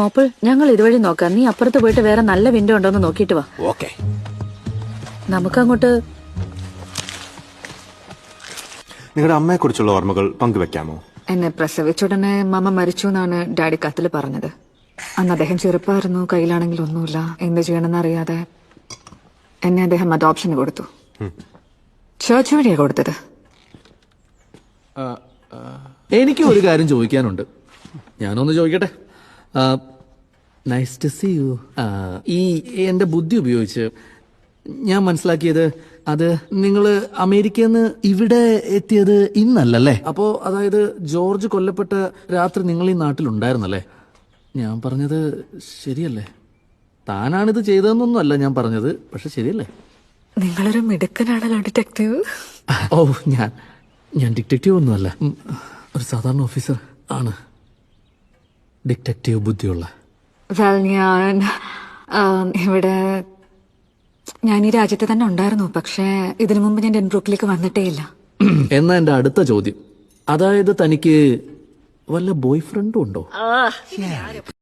അപ്പോൾ ഞങ്ങൾ ഇതുവഴി നോക്കാം. നീ അപ്പുറത്ത് പോയിട്ട് വേറെ നല്ല വിൻഡോ ഉണ്ടോന്ന് നോക്കിയിട്ട് വാ. ഓക്കെ. നമുക്കങ്ങോട്ട് നിങ്ങളുടെ അമ്മയെക്കുറിച്ചുള്ള ഓർമ്മകൾ പങ്കുവെക്കാമോ? എന്നെ പ്രസവിച്ചുടനെ മമ്മ മരിച്ചു എന്നാണ് ഡാഡി കത്തിൽ പറഞ്ഞത്. അന്ന് അദ്ദേഹം ചെറുപ്പമായിരുന്നു, കയ്യിലാണെങ്കിൽ ഒന്നുമില്ല, എന്ത് ചെയ്യണമെന്ന് അറിയാതെ എന്നെ അദ്ദേഹം അഡോപ്ഷന് കൊടുത്തു. ചേർച്ച് വഴിയാ കൊടുത്തത്. എനിക്ക് ഒരു കാര്യം ചോദിക്കാനുണ്ട്. ഞാനൊന്ന് ചോദിക്കട്ടെ? Nice to see you. ഈ എന്റെ ബുദ്ധി ഉപയോഗിച്ച് ഞാൻ മനസ്സിലാക്കിയത് അത് നിങ്ങള് അമേരിക്കയിൽ നിന്ന് ഇവിടെ എത്തിയത് ഇന്നല്ലേ? അപ്പോ അതായത് ജോർജ് കൊല്ലപ്പെട്ട രാത്രി നിങ്ങൾ ഈ നാട്ടിലുണ്ടായിരുന്നല്ലേ? ഞാൻ പറഞ്ഞത് ശരിയല്ലേ? താനാണിത് ചെയ്തതെന്നൊന്നും അല്ല ഞാൻ പറഞ്ഞത്, പക്ഷെ ശരിയല്ലേ? നിങ്ങളൊരു മിടുക്കനാണല്ലോ ഡിറ്റക്റ്റീവ്. ഓ, ഞാൻ ഡിറ്റക്റ്റീവ് ഒന്നുമല്ല, ഒരു സാധാരണ ഓഫീസർ ആണ്. ഡിറ്റക്റ്റീവ് ബുദ്ധിയുള്ള. ഞാൻ ഈ രാജ്യത്ത് തന്നെ ഉണ്ടായിരുന്നു, പക്ഷേ ഇതിനു മുമ്പ് ഞാൻ ഡെൻബ്രൂക്കിലേക്ക് വന്നിട്ടേ ഇല്ല. എന്നാ എന്റെ അടുത്ത ചോദ്യം, അതായത് തനിക്ക് വല്ല ബോയ് ഫ്രണ്ടും ഉണ്ടോ?